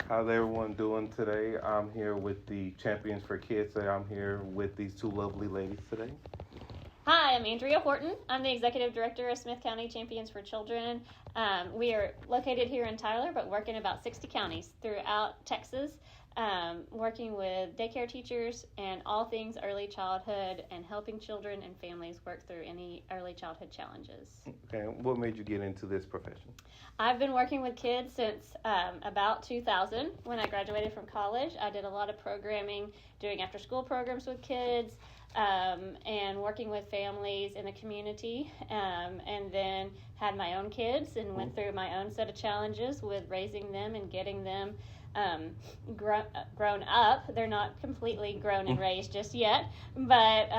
How's everyone doing today? I'm here with the Champions for Kids. So I'm here with these two lovely ladies today. Hi, I'm Andria Horton. I'm the Executive Director of Smith County Champions for Children. We are located here in Tyler, but work in about 60 counties throughout Texas, working with daycare teachers and all things early childhood and helping children and families work through any early childhood challenges. Okay, what made you get into this profession? I've been working with kids since about 2000 when I graduated from college. I did a lot of programming, doing after-school programs with kids, and working with families in the community, and then had my own kids and went through my own set of challenges with raising them and getting them grown up. They're not completely grown and raised just yet, but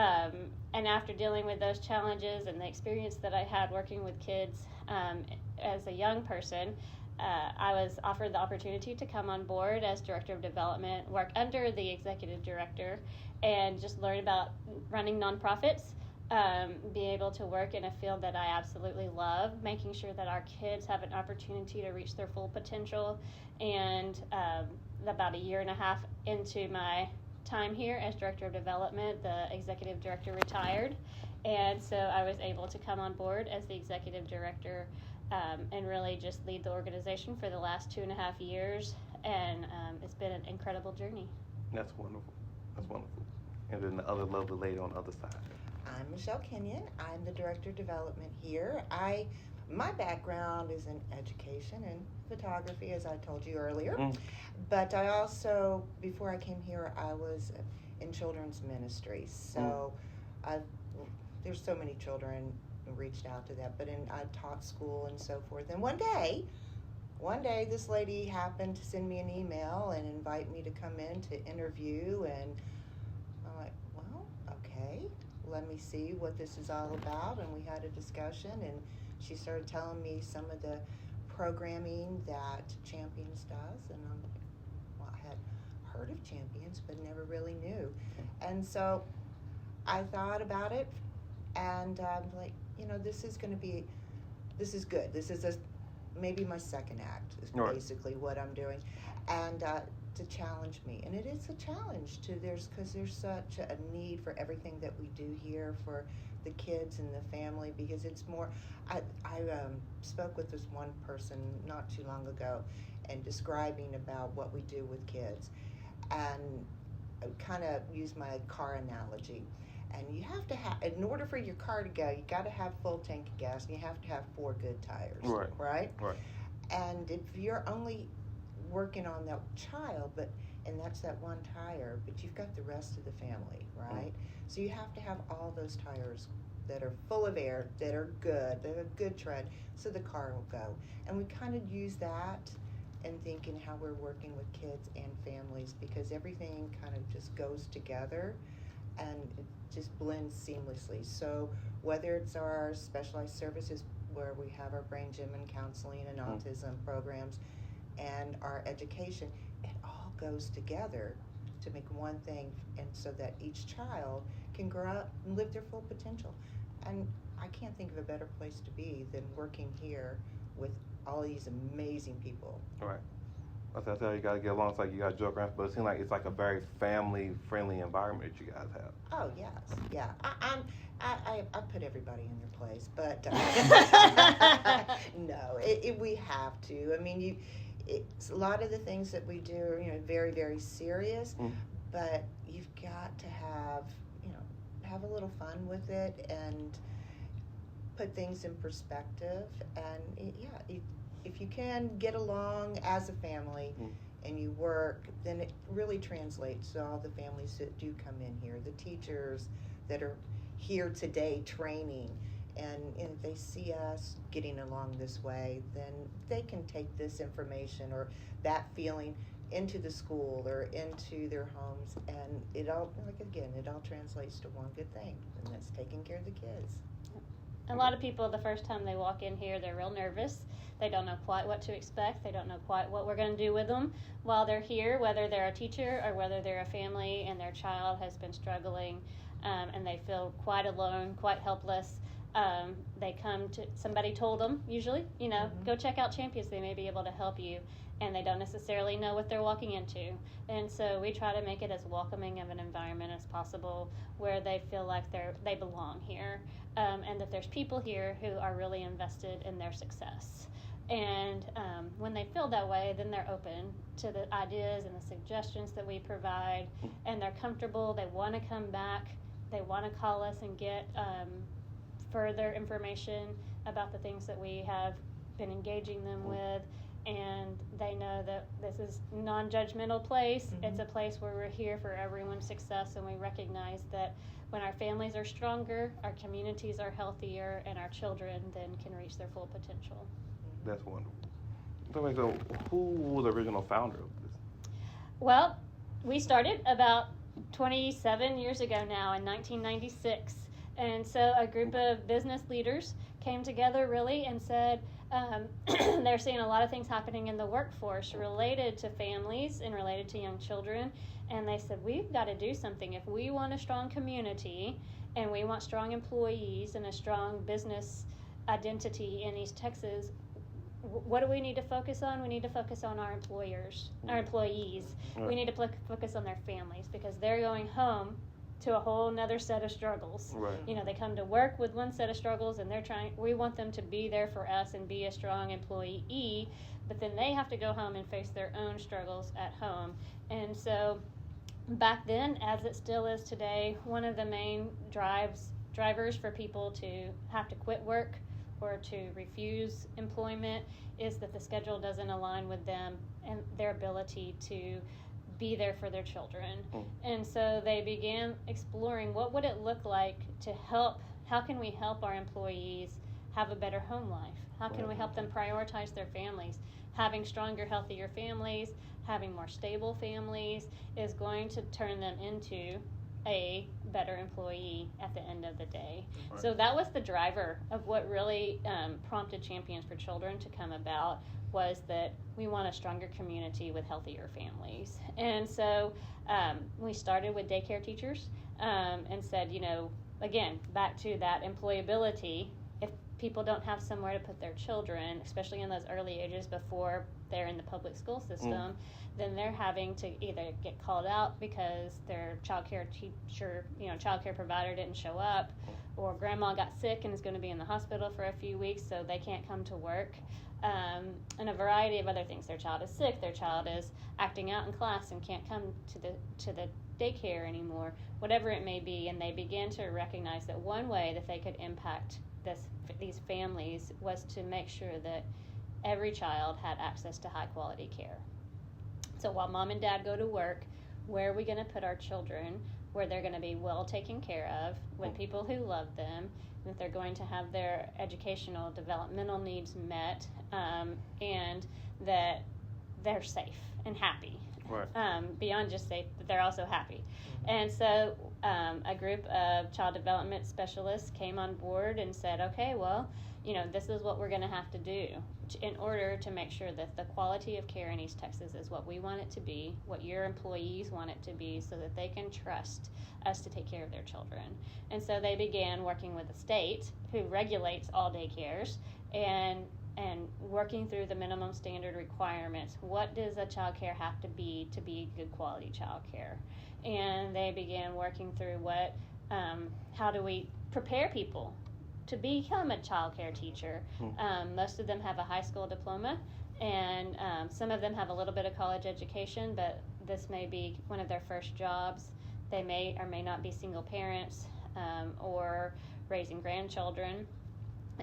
and after dealing with those challenges and the experience that I had working with kids as a young person, I was offered the opportunity to come on board as Director of Development, work under the Executive Director, and just learn about running nonprofits, be able to work in a field that I absolutely love, making sure that our kids have an opportunity to reach their full potential. And about a year and a half into my time here as Director of Development, the Executive Director retired, and so I was able to come on board as the Executive Director and really just lead the organization for the last 2.5 years, and it's been an incredible journey. That's wonderful. That's wonderful. And then the other lovely lady on the other side. I'm Michelle Kenyon. I'm the Director of Development here. My background is in education and photography, as I told you earlier. But I also, before I came here, I was in children's ministry. So there's so many children who reached out to that. But I taught school and so forth. And one day, this lady happened to send me an email and invite me to come in to interview. And I'm like, well, okay, let me see what this is all about. And we had a discussion, and she started telling me some of the programming that Champions does. And I'm like, well, I had heard of Champions, but never really knew. And so I thought about it, and I'm like, this is good. This is maybe my second act is basically what I'm doing, and to challenge me. And it is a challenge because there's such a need for everything that we do here for the kids and the family, because it's more. I spoke with this one person not too long ago and describing about what we do with kids, and I kind of use my car analogy. And you have to have, in order for your car to go, you got to have full tank of gas, and you have to have 4 good tires, right? And if you're only working on that child, and that's that one tire, but you've got the rest of the family, right? So you have to have all those tires that are full of air, that are good, that have a good tread, so the car will go. And we kind of use that in thinking how we're working with kids and families, because everything kind of just goes together and it just blends seamlessly. So whether it's our specialized services where we have our brain gym and counseling and autism programs and our education, it all goes together to make one thing, and so that each child can grow up and live their full potential. And I can't think of a better place to be than working here with all these amazing people. Right. I tell you, got to get along. It's like you got to joke around, but it seems like it's like a very family-friendly environment that you guys have. Oh yes, yeah. I put everybody in their place, but no, we have to. I mean, it's a lot of the things that we do are very, very serious, but you've got to have a little fun with it and put things in perspective. And if you can get along as a family and you work, then it really translates to all the families that do come in here, the teachers that are here today training, and if they see us getting along this way, then they can take this information or that feeling into the school or into their homes, and it all translates to one good thing, and that's taking care of the kids. A lot of people, the first time they walk in here, they're real nervous. They don't know quite what to expect. They don't know quite what we're going to do with them while they're here, whether they're a teacher or whether they're a family and their child has been struggling, and they feel quite alone, quite helpless. They come to, somebody told them, usually, go check out Champions. They may be able to help you. And they don't necessarily know what they're walking into. And so we try to make it as welcoming of an environment as possible where they feel like they belong here, and that there's people here who are really invested in their success. And when they feel that way, then they're open to the ideas and the suggestions that we provide, and they're comfortable. They want to come back. They want to call us and get further information about the things that we have been engaging them with. And they know that this is a non-judgmental place. Mm-hmm. It's a place where we're here for everyone's success, and we recognize that when our families are stronger, our communities are healthier, and our children then can reach their full potential. That's wonderful. So who was the original founder of this? Well, we started about 27 years ago now, in 1996. And so a group of business leaders came together really and said, they're seeing a lot of things happening in the workforce related to families and related to young children. And they said, we've got to do something. If we want a strong community and we want strong employees and a strong business identity in East Texas, what do we need to focus on? We need to focus on our employees. Right. We need to focus on their families, because they're going home to a whole nother set of struggles. Right. They come to work with one set of struggles, and we want them to be there for us and be a strong employee, but then they have to go home and face their own struggles at home. And so back then, as it still is today, one of the main drivers for people to have to quit work or to refuse employment is that the schedule doesn't align with them and their ability to be there for their children. And so they began exploring what would it look like to how can we help our employees have a better home life? How can we help them prioritize their families? Having stronger, healthier families, having more stable families is going to turn them into a better employee at the end of the day. Right. So that was the driver of what really prompted Champions for Children to come about, was that we want a stronger community with healthier families. And so we started with daycare teachers and said, again, back to that employability. If people don't have somewhere to put their children, especially in those early ages before they're in the public school system, then they're having to either get called out because their childcare teacher, childcare provider didn't show up, or grandma got sick and is going to be in the hospital for a few weeks, so they can't come to work. And a variety of other things. Their child is sick, their child is acting out in class and can't come to the daycare anymore, whatever it may be. And they began to recognize that one way that they could impact these families was to make sure that every child had access to high quality care. So while mom and dad go to work, where are we going to put our children where they're going to be well taken care of with people who love them, that they're going to have their educational developmental needs met, and that they're safe and happy. Right. Beyond just safe, but they're also happy. And so a group of child development specialists came on board and said, okay, well, this is what we're going to have to do in order to make sure that the quality of care in East Texas is what we want it to be, what your employees want it to be, so that they can trust us to take care of their children. And so they began working with the state, who regulates all daycares, and working through the minimum standard requirements. What does a child care have to be good quality child care? And they began working through how do we prepare people to become a child care teacher. Most of them have a high school diploma, and some of them have a little bit of college education, but this may be one of their first jobs. They may or may not be single parents or raising grandchildren.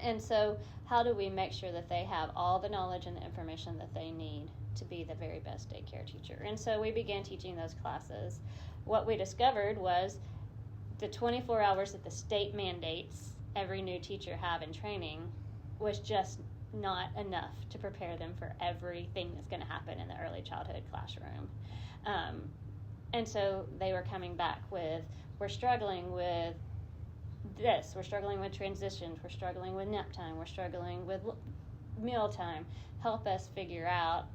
And so how do we make sure that they have all the knowledge and the information that they need to be the very best daycare teacher? And so we began teaching those classes. What we discovered was the 24 hours that the state mandates every new teacher have in training was just not enough to prepare them for everything that's going to happen in the early childhood classroom. And so they were coming back with, we're struggling with this, we're struggling with transitions, we're struggling with nap time, we're struggling with mealtime, help us figure out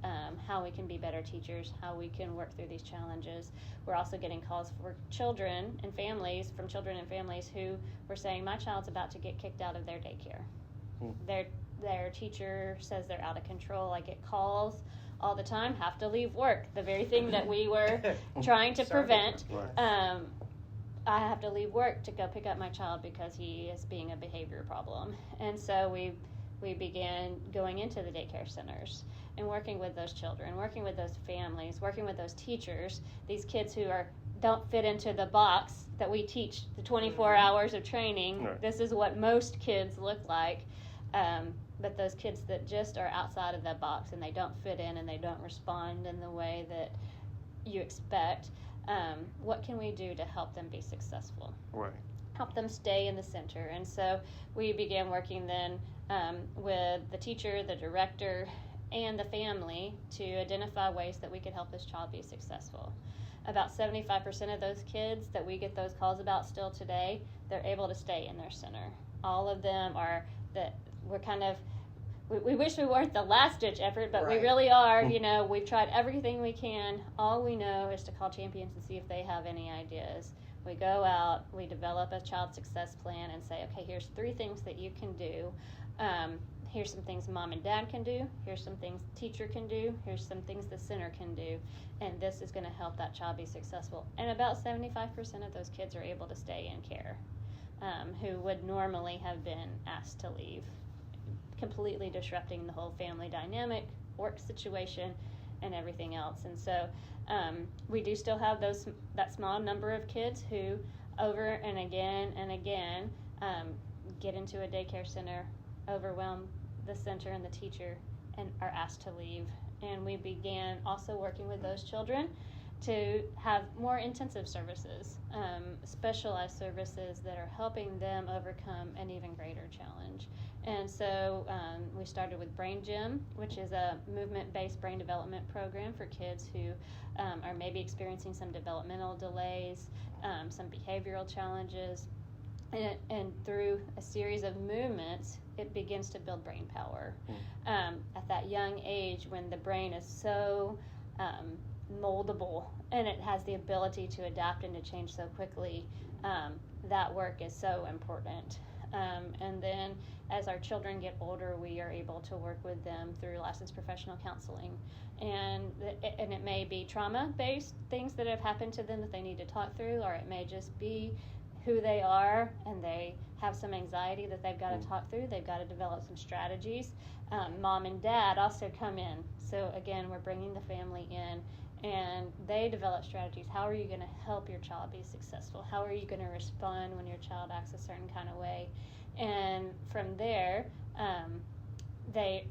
how we can be better teachers, how we can work through these challenges. We're also getting calls for children and families who were saying, my child's about to get kicked out of their daycare. Their teacher says they're out of control. I get calls all the time, have to leave work, the very thing that we were trying to prevent. I have to leave work to go pick up my child because he is being a behavior problem. And so we began going into the daycare centers and working with those children, working with those families, working with those teachers, these kids who don't fit into the box that we teach the 24 hours of training. Right. This is what most kids look like. But those kids that just are outside of that box and they don't fit in and they don't respond in the way that you expect, what can we do to help them be successful? Right. Help them stay in the center. And so we began working then with the teacher, the director, and the family to identify ways that we could help this child be successful. About 75% of those kids that we get those calls about still today, they're able to stay in their center. All of them are we wish we weren't the last-ditch effort, but we really are. We've tried everything we can. All we know is to call champions and see if they have any ideas. We go out, we develop a child success plan and say, okay, here's 3 things that you can do. Here's some things mom and dad can do. Here's some things teacher can do. Here's some things the center can do. And this is going to help that child be successful. And about 75% of those kids are able to stay in care, who would normally have been asked to leave, completely disrupting the whole family dynamic, work situation, and everything else. And so we do still have that small number of kids who over and again get into a daycare center, overwhelm the center and the teacher, and are asked to leave. And we began also working with those children to have more intensive services, specialized services that are helping them overcome an even greater challenge. And so we started with Brain Gym, which is a movement-based brain development program for kids who are maybe experiencing some developmental delays, some behavioral challenges. And through a series of movements, it begins to build brain power. At that young age, when the brain is so moldable and it has the ability to adapt and to change so quickly, that work is so important. And then as our children get older, we are able to work with them through licensed professional counseling. And it may be trauma-based things that have happened to them that they need to talk through, or it may just be who they are and they have some anxiety that they've got to talk through. They've got to develop some strategies. Mom and dad also come in. So again, we're bringing the family in and they develop strategies. How are you going to help your child be successful? How are you going to respond when your child acts a certain kind of way? And from there, they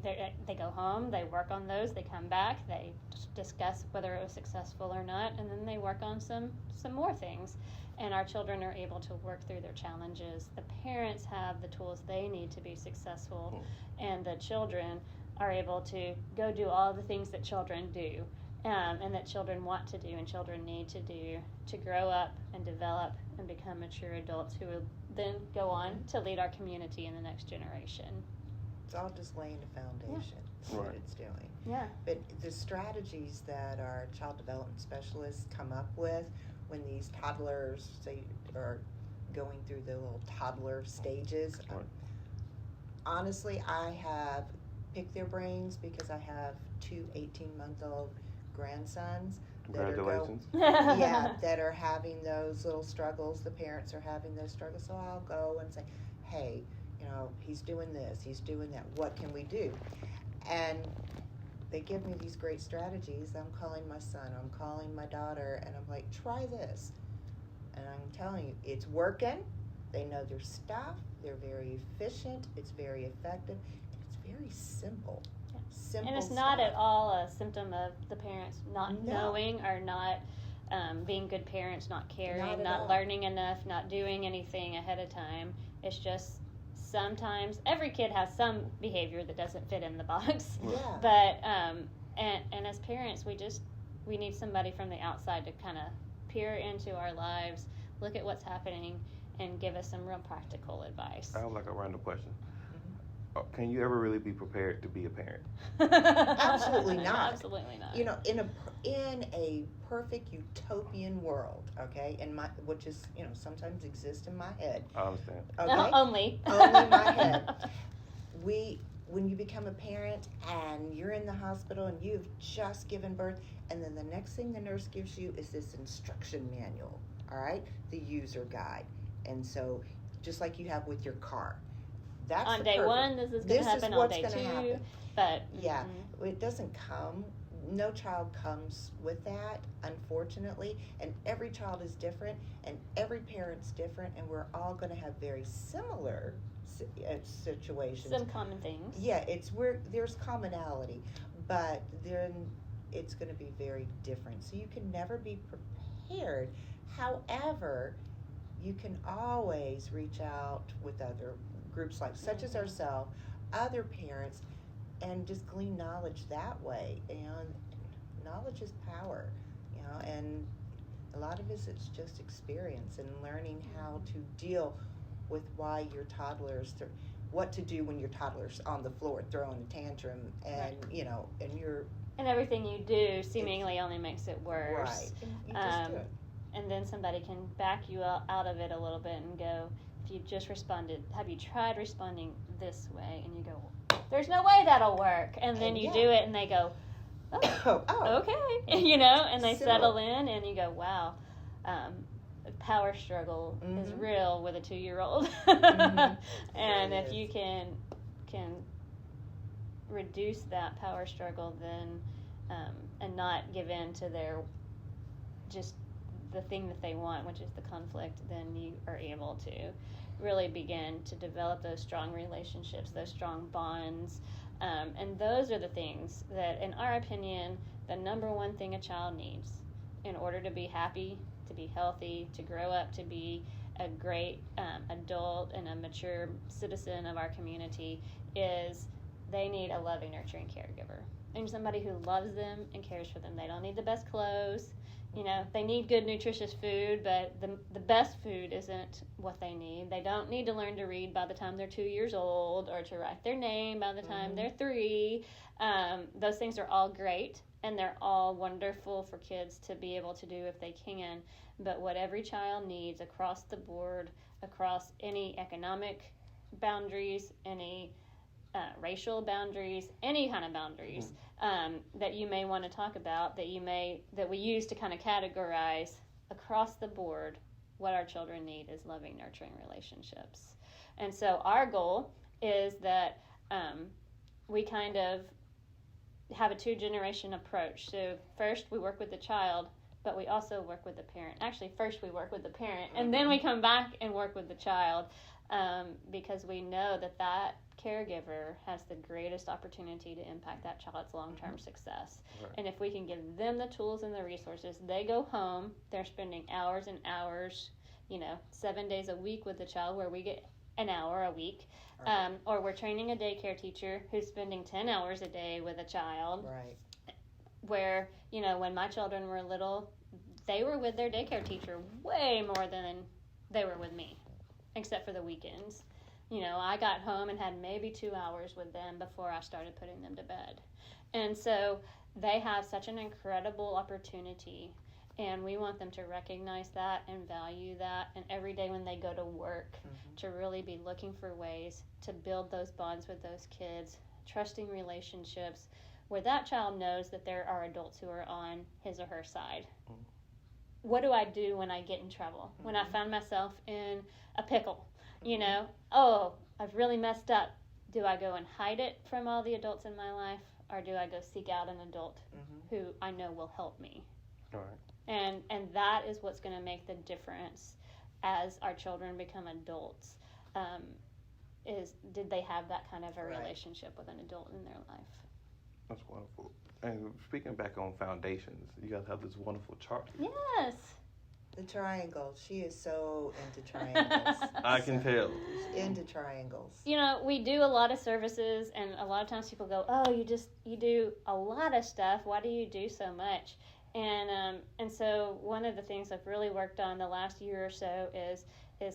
go home, they work on those, they come back, they discuss whether it was successful or not, and then they work on some more things. And our children are able to work through their challenges. The parents have the tools they need to be successful, and the children are able to go do all the things that children do, and that children want to do and children need to do to grow up and develop and become mature adults who will then go on to lead our community in the next generation. It's all just laying a foundation. That's what it's doing. Yeah. But the strategies that our child development specialists come up with when these toddlers are going through the little toddler stages, honestly, I have picked their brains because I have 2 18-month-old grandsons that are having those little struggles. The parents are having those struggles, so I'll go and say, hey, he's doing this, he's doing that, what can we do? And they give me these great strategies. I'm calling my son, I'm calling my daughter, and I'm like, try this. And I'm telling you, it's working. They know their stuff, they're very efficient, it's very effective, and it's very simple. And it's not at all a symptom of the parents not knowing or not being good parents, not caring, not learning enough, not doing anything ahead of time. It's just sometimes every kid has some behavior that doesn't fit in the box. But and as parents, we need somebody from the outside to kind of peer into our lives, look at what's happening, and give us some real practical advice. I have like a random question. can you ever really be prepared to be a parent? Absolutely not. Absolutely not. You know, in a perfect utopian world, okay, which is, you know, sometimes exists in my head. I understand. Okay, Only. only my head. When you become a parent and you're in the hospital and you've just given birth, and then the next thing the nurse gives you is this instruction manual, all right, the user guide, and so just like you have with your car. That's on day one, this is going to happen. On day two, happen. But yeah, it doesn't come. No child comes with that, unfortunately. And every child is different, and every parent's different, and we're all going to have very similar situations. Some common things. Yeah, there's commonality, but then it's going to be very different. So you can never be prepared. However, you can always reach out with other groups such as ourselves, other parents, and just glean knowledge that way. And knowledge is power, you know, and a lot of it's just experience and learning how to deal with why your toddlers, what to do when your toddler's on the floor throwing a tantrum, and you know, and everything you do seemingly only makes it worse. Right. And you just do it. And then somebody can back you out of it a little bit and go, if you just responded, have you tried responding this way? And you go, there's no way that'll work. And then you do it and they go, oh, okay. You know, and they settle in and you go, wow, power struggle is real with a 2-year-old. And if you can reduce that power struggle, then and not give in to their just the thing that they want, which is the conflict, then you are able to really begin to develop those strong relationships, those strong bonds. And those are the things that, in our opinion, the number one thing a child needs in order to be happy, to be healthy, to grow up to be a great adult and a mature citizen of our community is they need a loving, nurturing caregiver. They need somebody who loves them and cares for them. They don't need the best clothes. You know, they need good, nutritious food, but the best food isn't what they need. They don't need to learn to read by the time they're 2 years old or to write their name by the time they're 3. Those things are all great, and they're all wonderful for kids to be able to do if they can. But what every child needs across the board, across any economic boundaries, any racial boundaries, any kind of boundaries that you may want to talk about, that we use to kind of categorize across the board, what our children need is loving, nurturing relationships. And so our goal is that we kind of have a 2-generation approach. So first we work with the child, but we also work with the parent. Actually, first we work with the parent, and then we come back and work with the child, because we know that caregiver has the greatest opportunity to impact that child's long-term success. Right. And if we can give them the tools and the resources, they go home, they're spending hours and hours, 7 days a week with the child, where we get an hour a week. Right. Or we're training a daycare teacher who's spending 10 hours a day with a child. Right. Where, when my children were little, they were with their daycare teacher way more than they were with me, except for the weekends. I got home and had maybe 2 hours with them before I started putting them to bed. And so they have such an incredible opportunity, and we want them to recognize that and value that. And every day when they go to work, to really be looking for ways to build those bonds with those kids, trusting relationships, where that child knows that there are adults who are on his or her side. What do I do when I get in trouble? When I found myself in a pickle? Oh, I've really messed up. Do I go and hide it from all the adults in my life, or do I go seek out an adult who I know will help me? All right. And that is what's going to make the difference as our children become adults. Did they have that kind of a relationship with an adult in their life? That's wonderful. And speaking back on foundations, you guys have this wonderful chart. Yes. The triangle. She is so into triangles. I can tell. Into triangles. We do a lot of services, and a lot of times people go, "Oh, you do a lot of stuff. Why do you do so much?" And so one of the things I've really worked on the last year or so is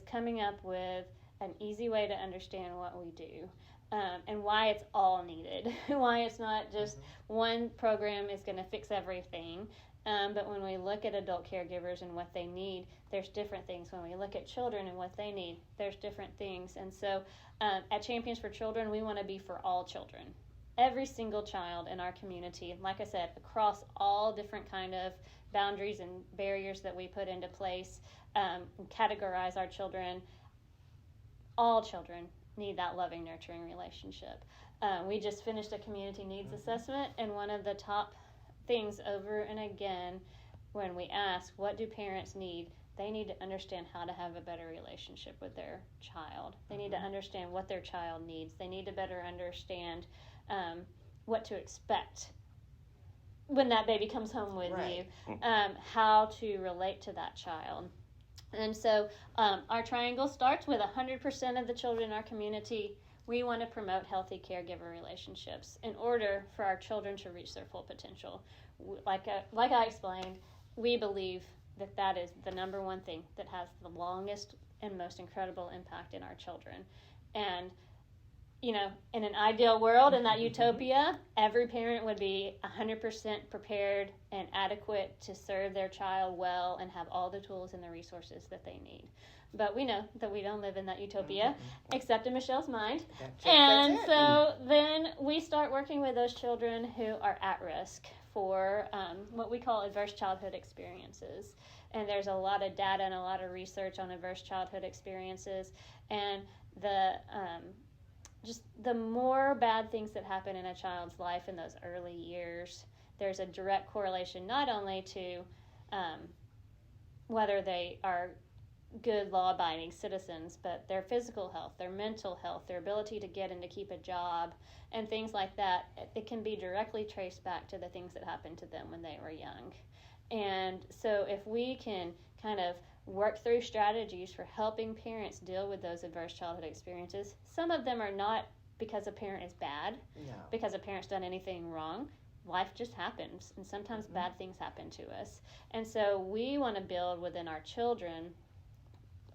coming up with an easy way to understand what we do. and why it's all needed, why it's not just one program is going to fix everything. But when we look at adult caregivers and what they need, there's different things. When we look at children and what they need, there's different things. And so at Champions for Children, we want to be for all children. Every single child in our community, like I said, across all different kind of boundaries and barriers that we put into place, categorize our children. All children need that loving, nurturing relationship. We just finished a community needs assessment, and one of the top things over and again when we ask, what do parents need? They need to understand how to have a better relationship with their child. They need to understand what their child needs. They need to better understand what to expect when that baby comes home with you, how to relate to that child. And so our triangle starts with 100% of the children in our community. We want to promote healthy caregiver relationships in order for our children to reach their full potential. Like I explained, we believe that is the number one thing that has the longest and most incredible impact in our children. And, you know, in an ideal world, in that utopia, every parent would be 100% prepared and adequate to serve their child well and have all the tools and the resources that they need. But we know that we don't live in that utopia, except in Michelle's mind. And so then we start working with those children who are at risk for what we call adverse childhood experiences. And there's a lot of data and a lot of research on adverse childhood experiences. And just the more bad things that happen in a child's life in those early years, there's a direct correlation not only to whether they are good law-abiding citizens, but their physical health, their mental health, their ability to get and to keep a job, and things like that. It can be directly traced back to the things that happened to them when they were young. And so if we can kind of work through strategies for helping parents deal with those adverse childhood experiences, some of them are not because a parent is bad, because a parent's done anything wrong. Life just happens, and sometimes bad things happen to us. And so we want to build within our children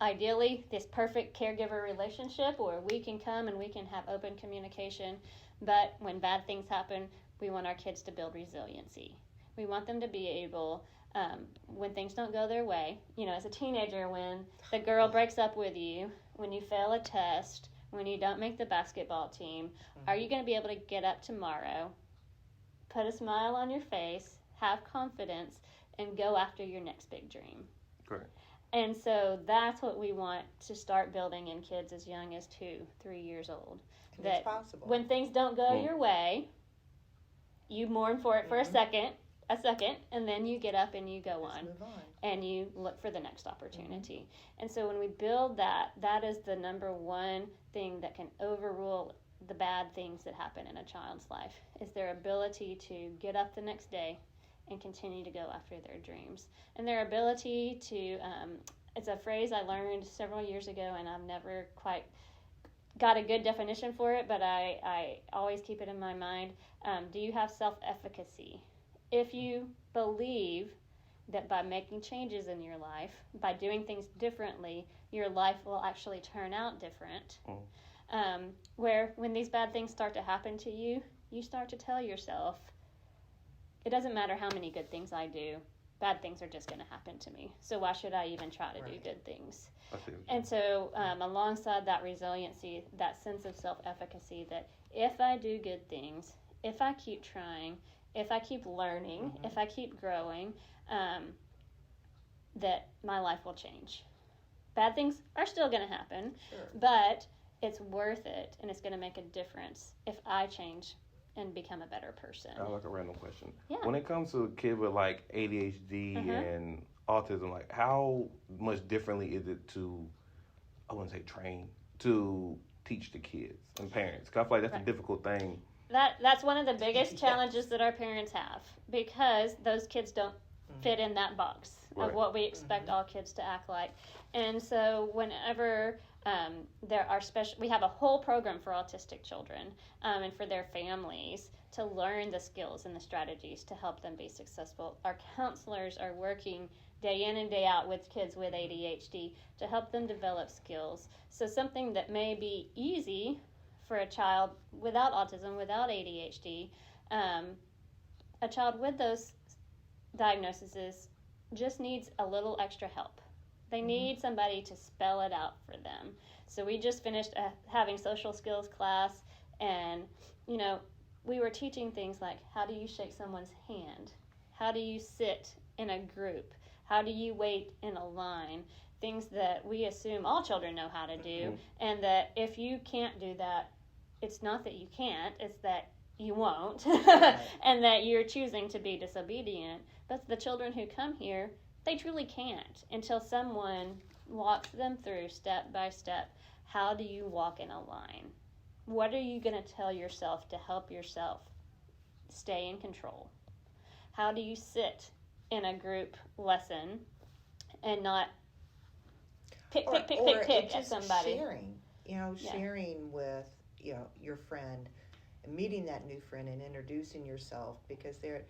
ideally this perfect caregiver relationship where we can come and we can have open communication, but when bad things happen, we want our kids to build resiliency. We want them to be able, when things don't go their way, you know, as a teenager, when the girl breaks up with you, when you fail a test, when you don't make the basketball team, are you going to be able to get up tomorrow, put a smile on your face, have confidence, and go after your next big dream? Correct. And so that's what we want to start building in kids as young as 2-3 years old. And that it's possible. When things don't go your way, you mourn for it for a second, and then you get up and you go on. Move on. And you look for the next opportunity. And so when we build that is the number one thing that can overrule the bad things that happen in a child's life, is their ability to get up the next day and continue to go after their dreams. And their ability to, it's a phrase I learned several years ago, and I've never quite got a good definition for it, but I always keep it in my mind. Do you have self-efficacy? If you believe that by making changes in your life, by doing things differently, your life will actually turn out different, where when these bad things start to happen to you, you start to tell yourself, it doesn't matter how many good things I do, bad things are just going to happen to me. So why should I even try to do good things? And so alongside that resiliency, that sense of self-efficacy, that if I do good things, if I keep trying, if I keep learning, if I keep growing, that my life will change. Bad things are still going to happen, but it's worth it, and it's going to make a difference if I change and become a better person. I like a random question. Yeah. When it comes to a kid with like ADHD and autism, like how much differently is it to, I wouldn't say train, to teach the kids and parents? Because I feel like that's a difficult thing. That's one of the biggest challenges that our parents have, because those kids don't fit in that box of what we expect all kids to act like. And so whenever there are we have a whole program for autistic children and for their families to learn the skills and the strategies to help them be successful. Our counselors are working day in and day out with kids with ADHD to help them develop skills. So something that may be easy for a child without autism, without ADHD, a child with those diagnoses just needs a little extra help. They need somebody to spell it out for them. So we just finished having social skills class, and, you know, we were teaching things like, how do you shake someone's hand? How do you sit in a group? How do you wait in a line? Things that we assume all children know how to do, and that if you can't do that, it's not that you can't, it's that you won't, and that you're choosing to be disobedient. But the children who come here, they truly can't until someone walks them through step by step. How do you walk in a line? What are you going to tell yourself to help yourself stay in control? How do you sit in a group lesson and not pick at somebody? Sharing with, your friend, and meeting that new friend and introducing yourself, because there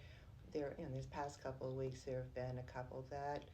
in these past couple of weeks there have been a couple that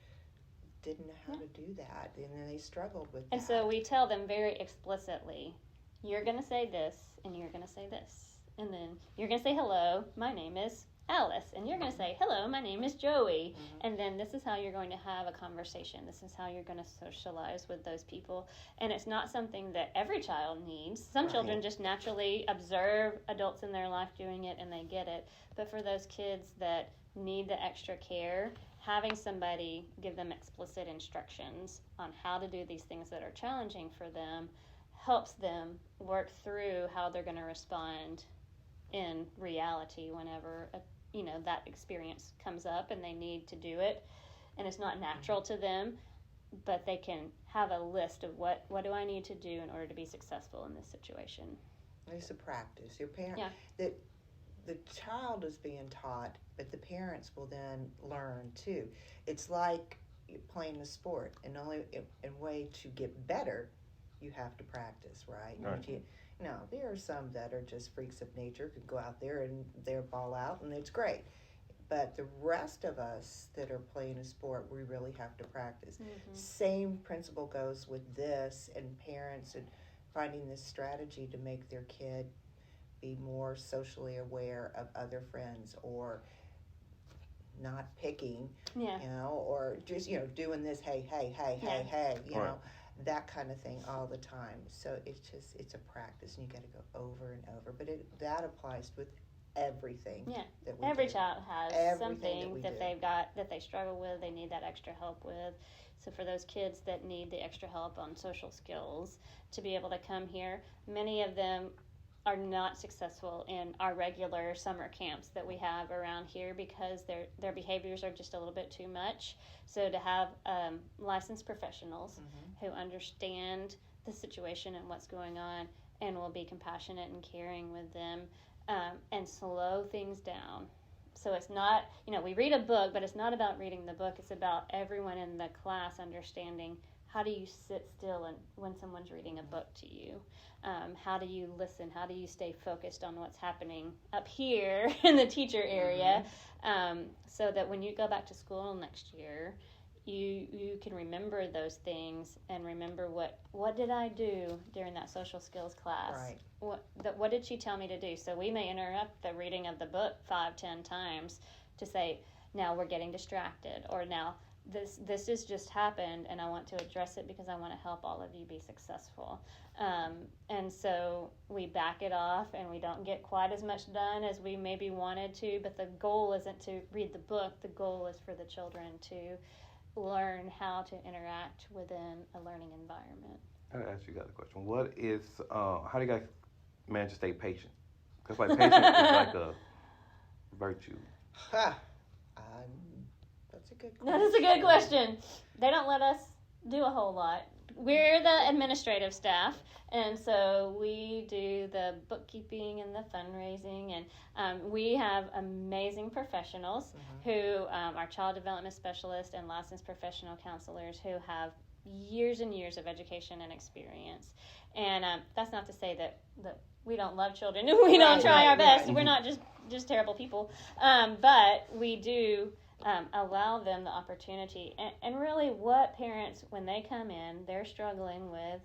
didn't know how to do that, and then they struggled with that. And so we tell them very explicitly, you're going to say this, and you're going to say this, and then you're going to say, hello, my name is Alice, and you're going to say, hello, my name is Joey, and then this is how you're going to have a conversation. This is how you're going to socialize with those people. And it's not something that every child needs. Some children just naturally observe adults in their life doing it, and they get it. But for those kids that need the extra care, having somebody give them explicit instructions on how to do these things that are challenging for them helps them work through how they're going to respond in reality whenever that experience comes up and they need to do it, and it's not natural to them, but they can have a list of what do I need to do in order to be successful in this situation. It's a practice. Your parent, the child is being taught, but the parents will then learn too. It's like playing a sport, and only in way to get better, you have to practice, right? Now, there are some that are just freaks of nature, could go out there and they're ball out, and it's great. But the rest of us that are playing a sport, we really have to practice. Same principle goes with this, and parents and finding this strategy to make their kid be more socially aware of other friends, or not picking, or just, doing this, hey, that kind of thing all the time. So it's a practice, and you got to go over and over. But that applies with everything. That we every do. child has Everything something that they've got that they struggle with, they need that extra help with. So for those kids that need the extra help on social skills to be able to come here, many of them are not successful in our regular summer camps that we have around here because their behaviors are just a little bit too much. So to have licensed professionals who understand the situation and what's going on and will be compassionate and caring with them, and slow things down. So it's not, we read a book, but it's not about reading the book. It's about everyone in the class understanding, how do you sit still and when someone's reading a book to you? How do you listen? How do you stay focused on what's happening up here in the teacher area, so that when you go back to school next year, you can remember those things and remember what did I do during that social skills class? Right. What did she tell me to do? So we may interrupt the reading of the book 5-10 times to say, now we're getting distracted, or now this has just happened and I want to address it because I want to help all of you be successful. And so we back it off and we don't get quite as much done as we maybe wanted to, but the goal isn't to read the book. The goal is for the children to learn how to interact within a learning environment. I gotta ask you guys a question. What is, how do you guys manage to stay patient? Because patience is like a virtue. That's a good question. That is a good question. They don't let us do a whole lot. We're the administrative staff, and so we do the bookkeeping and the fundraising, and we have amazing professionals who are child development specialists and licensed professional counselors who have years and years of education and experience. And that's not to say that we don't love children and we don't try our best. We're not just terrible people, but we do allow them the opportunity. And really what parents, when they come in, they're struggling with,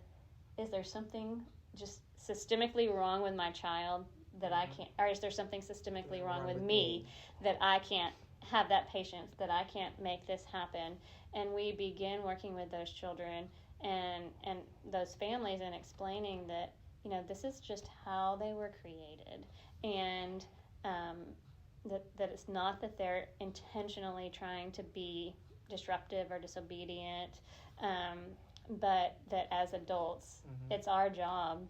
is there something just systemically wrong with my child that I can't, or is there something systemically wrong with me that I can't have that patience, that I can't make this happen? And we begin working with those children and those families and explaining that, this is just how they were created, and that it's not that they're intentionally trying to be disruptive or disobedient, but that as adults, it's our job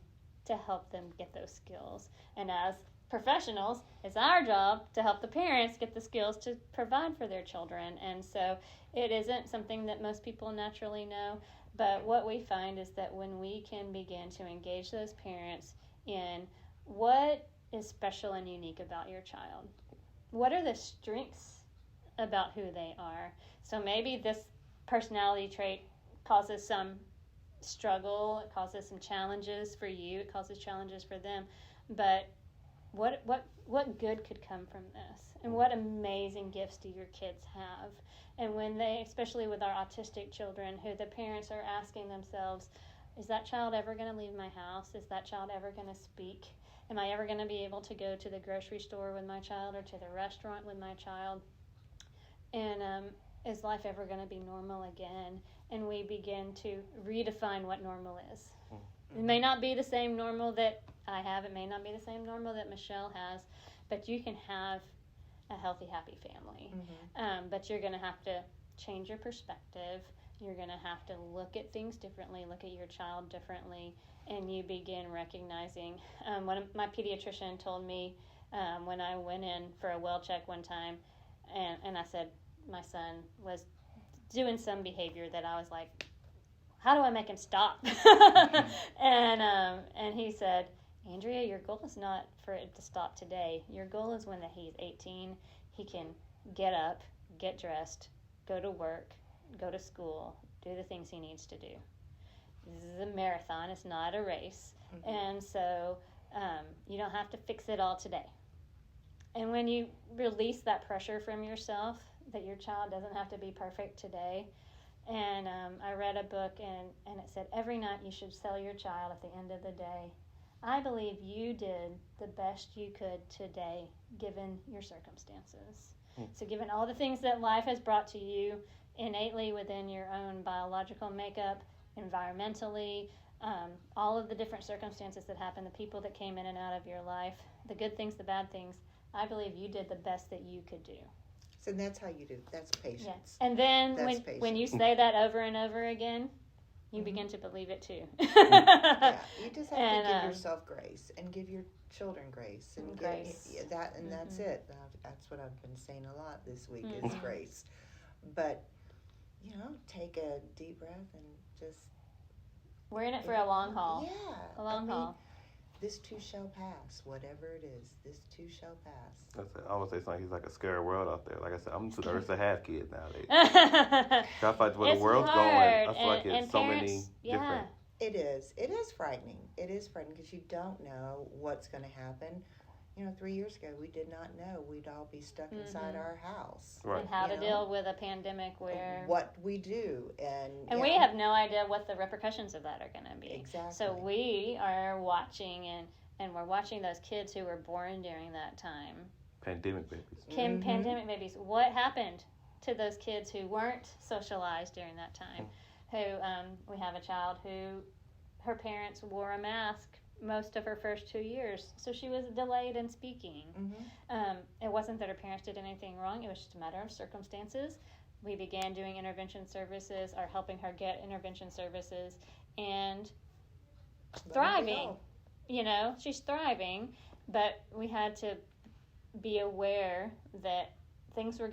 to help them get those skills. And as professionals, it's our job to help the parents get the skills to provide for their children. And so it isn't something that most people naturally know, but what we find is that when we can begin to engage those parents in what is special and unique about your child, what are the strengths about who they are. So maybe this personality trait causes some struggle, it causes some challenges for you, it causes challenges for them, but what good could come from this? And what amazing gifts do your kids have? And when they, especially with our autistic children, who the parents are asking themselves, is that child ever going to leave my house? Is that child ever going to speak? Am I ever going to be able to go to the grocery store with my child or to the restaurant with my child? And is life ever going to be normal again? And we begin to redefine what normal is. It may not be the same normal that I have. It may not be the same normal that Michelle has, but you can have a healthy, happy family. But you're going to have to change your perspective. You're going to have to look at things differently, look at your child differently, and you begin recognizing. My pediatrician told me when I went in for a well check one time, and I said my son was doing some behavior that I was like, how do I make him stop? And he said, Andria, your goal is not for it to stop today. Your goal is when he's 18, he can get up, get dressed, go to work, go to school, do the things he needs to do. This is a marathon. It's not a race. And so you don't have to fix it all today. And when you release that pressure from yourself, that your child doesn't have to be perfect today. And I read a book, and it said, every night you should tell your child at the end of the day, I believe you did the best you could today, given your circumstances. So given all the things that life has brought to you innately within your own biological makeup, environmentally, all of the different circumstances that happened, the people that came in and out of your life, the good things, the bad things, I believe you did the best that you could do. So that's how you do. That's patience. Yes. And then when you say that over and over again, you begin to believe it too. Yeah, you just have to give yourself grace and give your children grace and grace. That's it. That's what I've been saying a lot this week is grace. But take a deep breath and just. We're in it for a long haul. Yeah, a long haul. This too shall pass. Whatever it is, this too shall pass. That's it. I almost say something. He's like a scary world out there. Like I said, I'm too nervous to have kids nowadays. I feel like where the world's going, I feel like it's so many different. It is. It is frightening. It is frightening because you don't know what's going to happen. 3 years ago, we did not know we'd all be stuck inside our house. Right. And how to deal with a pandemic where. What we do. And we have no idea what the repercussions of that are going to be. Exactly. So we are watching, and we're watching those kids who were born during that time. Pandemic babies. Pandemic babies. What happened to those kids who weren't socialized during that time? We have a child who her parents wore a mask most of her first 2 years, so she was delayed in speaking. It wasn't that her parents did anything wrong, it was just a matter of circumstances. We began doing intervention services, or helping her get intervention services, and thriving. She's thriving, but we had to be aware that things were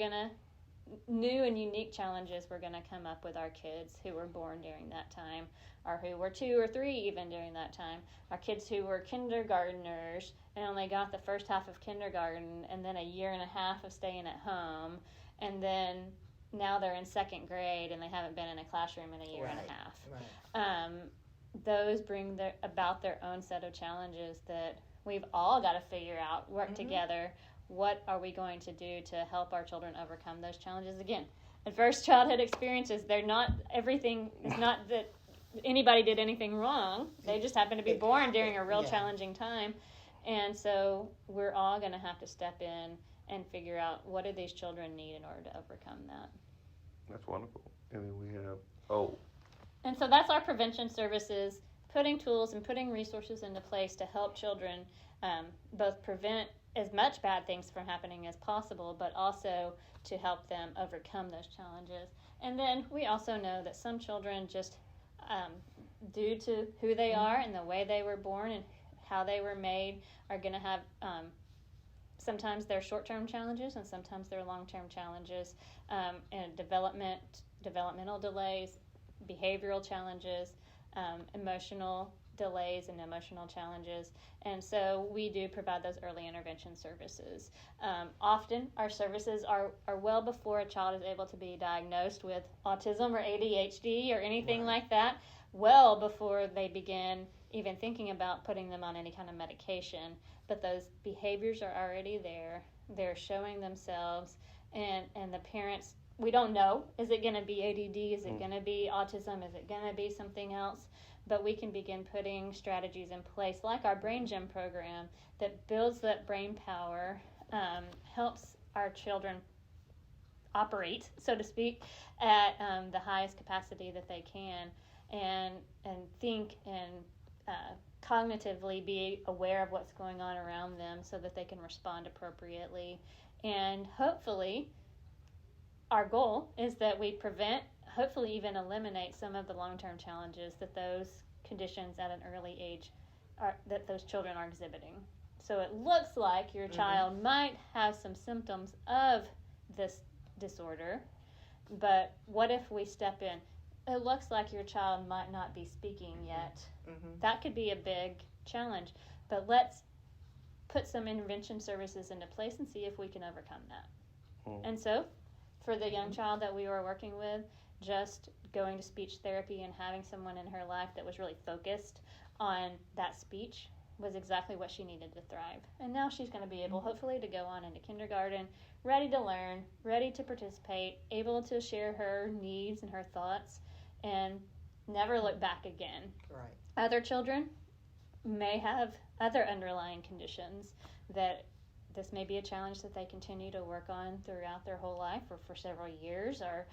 new and unique challenges were going to come up with our kids who were born during that time, or who were 2 or 3 even during that time. Our kids who were kindergartners and only got the first half of kindergarten, and then a year and a half of staying at home, and then now they're in second grade and they haven't been in a classroom in a year and a half. Right. Those bring about their own set of challenges that we've all got to figure out, work together. What are we going to do to help our children overcome those challenges? Again, adverse childhood experiences, they're not everything. It's not that anybody did anything wrong. They just happened to be born during a real challenging time. And so we're all going to have to step in and figure out what do these children need in order to overcome that. That's wonderful. And then we have, And so that's our prevention services, putting tools and putting resources into place to help children both prevent as much bad things from happening as possible, but also to help them overcome those challenges. And then we also know that some children just, due to who they are and the way they were born and how they were made, are going to have sometimes they're short-term challenges and sometimes they're long-term challenges, and developmental delays, behavioral challenges, emotional delays and emotional challenges. And so we do provide those early intervention services. Often our services are well before a child is able to be diagnosed with autism or ADHD or anything like that, well before they begin even thinking about putting them on any kind of medication. But those behaviors are already there. They're showing themselves, and the parents, we don't know, is it going to be ADD, is it going to be autism, is it going to be something else? But we can begin putting strategies in place like our Brain Gym program that builds that brain power, helps our children operate, so to speak, at the highest capacity that they can, and think and cognitively be aware of what's going on around them so that they can respond appropriately. And hopefully our goal is that we prevent, hopefully even eliminate some of the long-term challenges that those conditions at an early age that those children are exhibiting. So it looks like your child might have some symptoms of this disorder, but what if we step in? It looks like your child might not be speaking yet. That could be a big challenge, but let's put some intervention services into place and see if we can overcome that. And so for the young child that we were working with, just going to speech therapy and having someone in her life that was really focused on that speech was exactly what she needed to thrive. And now she's going to be able, hopefully, to go on into kindergarten, ready to learn, ready to participate, able to share her needs and her thoughts, and never look back again. Right. Other children may have other underlying conditions that this may be a challenge that they continue to work on throughout their whole life or for several years, or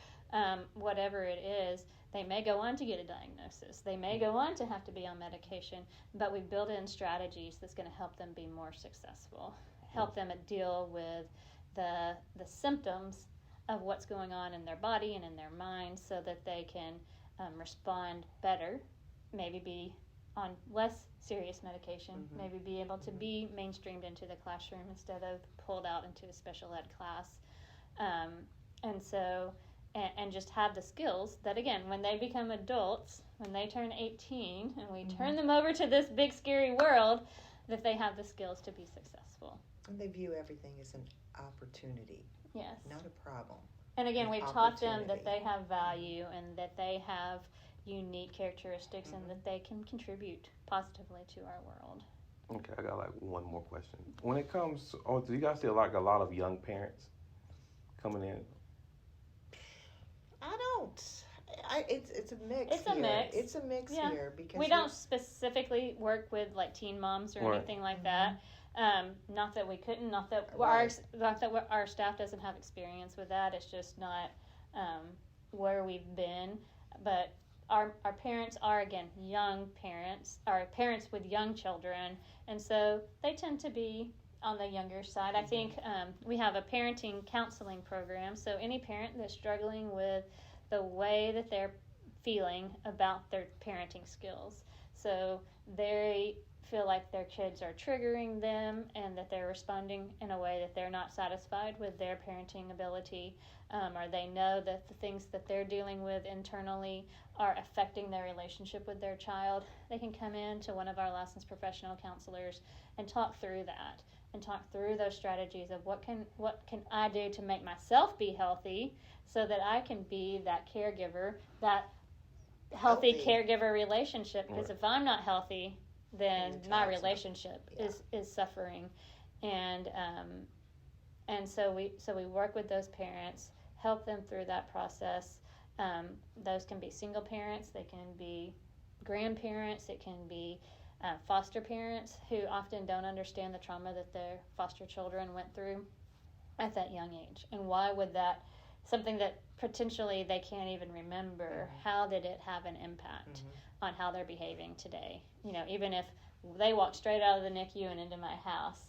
whatever it is. They may go on to get a diagnosis. They may go on to have to be on medication, but we build in strategies that's going to help them be more successful, help them deal with the symptoms of what's going on in their body and in their mind so that they can respond better, maybe be on less serious medication, maybe be able to be mainstreamed into the classroom instead of pulled out into a special ed class. And just have the skills that, again, when they become adults, when they turn 18 and we turn them over to this big scary world, that they have the skills to be successful. And they view everything as an opportunity. Yes. Not a problem. And again, we've taught them that they have value and that they have unique characteristics and that they can contribute positively to our world. Okay, I got like one more question. When it comes, do you guys see like a lot of young parents coming in? I don't. It's a mix. It's a mix. It's a mix here because we don't specifically work with like teen moms or anything like that. Not that we couldn't. Not that our staff doesn't have experience with that. It's just not where we've been. But our parents are, again, young parents, are parents with young children, and so they tend to be on the younger side. I think we have a parenting counseling program, so any parent that's struggling with the way that they're feeling about their parenting skills, so they feel like their kids are triggering them and that they're responding in a way that they're not satisfied with their parenting ability, or they know that the things that they're dealing with internally are affecting their relationship with their child, they can come in to one of our licensed professional counselors and talk through that and talk through those strategies of what can I do to make myself be healthy so that I can be that caregiver, that healthy caregiver relationship, because if I'm not healthy, then my relationship is suffering. And so we work with those parents, help them through that process. Those can be single parents, they can be grandparents, it can be foster parents who often don't understand the trauma that their foster children went through at that young age. And why would that, something that potentially they can't even remember, how did it have an impact on how they're behaving today? You know, even if they walked straight out of the NICU and into my house,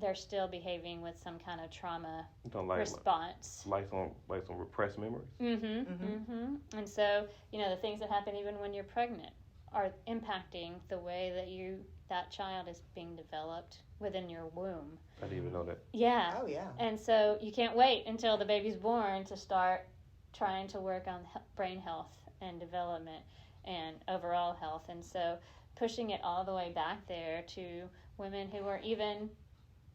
they're still behaving with some kind of trauma response. Like some repressed memories. And so, you know, the things that happen even when you're pregnant are impacting the way that that child is being developed within your womb. I didn't even know that. Yeah. Oh, yeah. And so you can't wait until the baby's born to start trying to work on brain health and development and overall health. And so pushing it all the way back there to women who are even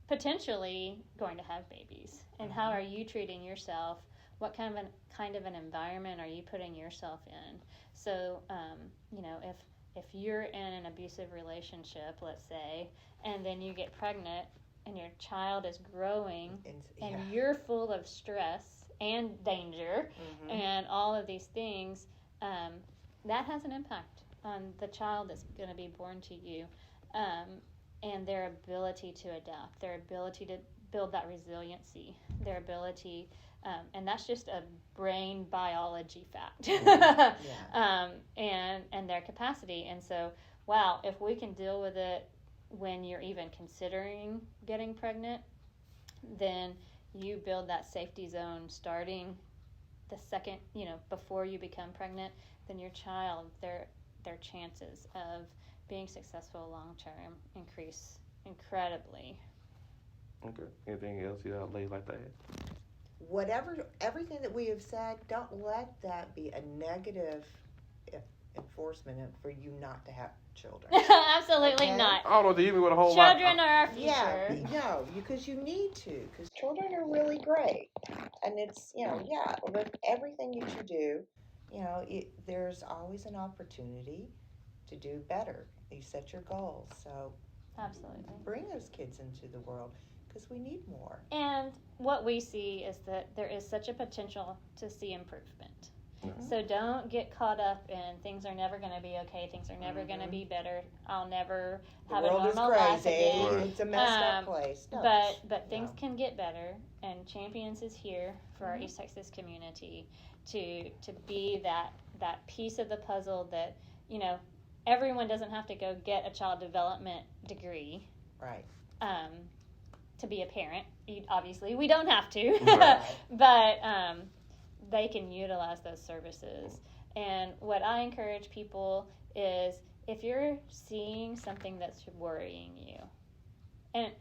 potentially going to have babies. And how are you treating yourself? What kind of an environment are you putting yourself in? So, you know, if you're in an abusive relationship, let's say, and then you get pregnant and your child is growing and you're full of stress and danger and all of these things, that has an impact on the child that's going to be born to you, and their ability to adapt, their ability to build that resiliency, their ability, and that's just a brain biology fact, and their capacity. And so, wow, if we can deal with it when you're even considering getting pregnant, then you build that safety zone starting the second, you know, before you become pregnant, then your child, their chances of being successful long term increase incredibly. Okay. Anything else you ladies like to add? Everything that we have said, don't let that be a negative enforcement for you not to have children. Absolutely not. I don't know if you with a whole lot. Children are our future. Yeah, no, because you need to, because children are really great. And it's, you know, with everything that you do, you know, there's always an opportunity to do better. You set your goals. So absolutely bring those kids into the world, because we need more. And what we see is that there is such a potential to see improvement. So don't get caught up in things are never going to be okay, things are never going to be better, I'll never have a normal life again. Right. It's a messed up place. No, but things can get better, and Champions is here for our East Texas community to be that piece of the puzzle that, you know, everyone doesn't have to go get a child development degree. Right. To be a parent. Obviously, we don't have to. Right. But they can utilize those services. And what I encourage people is, if you're seeing something that's worrying you, and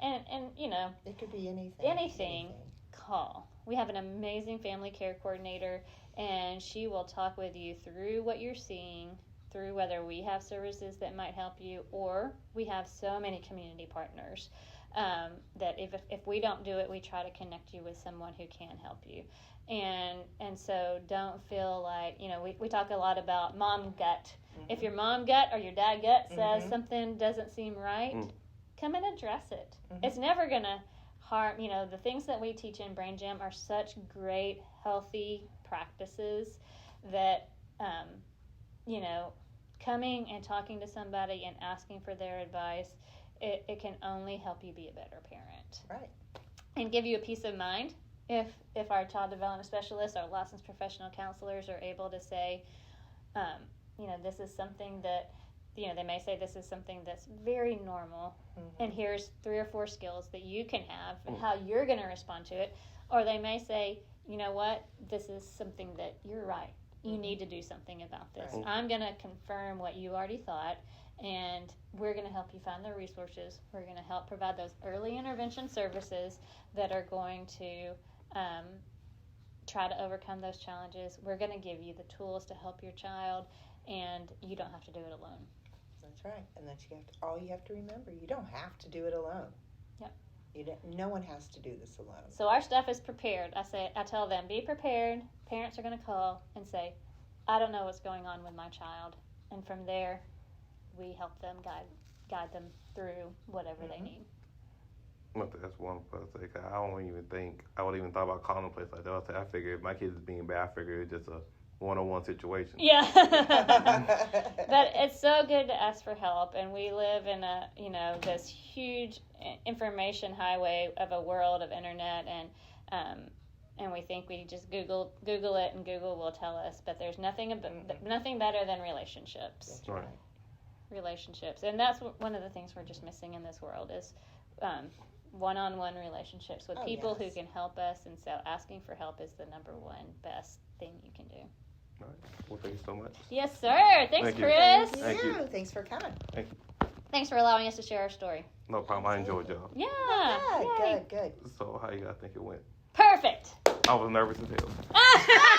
you know, it could be anything, call. We have an amazing family care coordinator, and she will talk with you through what you're seeing, through whether we have services that might help you, or we have so many community partners that if we don't do it, we try to connect you with someone who can help you. And so don't feel like, you know, we talk a lot about mom gut. If your mom gut or your dad gut says something doesn't seem right, come and address it. It's never going to harm, you know, the things that we teach in Brain Jam are such great, healthy practices that, you know, coming and talking to somebody and asking for their advice, it can only help you be a better parent. Right. And give you a peace of mind if our child development specialists, our licensed professional counselors are able to say, you know, this is something that, you know, they may say this is something that's very normal, and here's 3 or 4 skills that you can have and how you're going to respond to it. Or they may say, you know what, this is something that you're right. You need to do something about this. Right. I'm going to confirm what you already thought, and we're going to help you find the resources. We're going to help provide those early intervention services that are going to try to overcome those challenges. We're going to give you the tools to help your child, and you don't have to do it alone. That's right. And that's all you have to remember. You don't have to do it alone. Yep. No one has to do this alone. So our staff is prepared. I tell them, be prepared. Parents are going to call and say, I don't know what's going on with my child. And from there, we help them, guide them through whatever they need. That's one place. Like, I wouldn't even thought about calling a place like that. I figured if my kids is being bad, I figured it's just one-on-one situation. Yeah. But it's so good to ask for help, and we live in a, this huge information highway of a world of internet, and we think we just Google it and Google will tell us, but there's nothing better than relationships. That's Right. Relationships, and that's one of the things we're just missing in this world is one-on-one relationships with people who can help us, and so asking for help is the number one best thing you can do. All right. Well, thank you so much. Yes, sir. Thanks, Thank you. Chris. Thank Thank you. you. Thanks for coming. Thanks for allowing us to share our story. No problem. I enjoyed y'all. Yeah. Good, Yay. good. So how you guys think it went? Perfect. I was nervous as hell.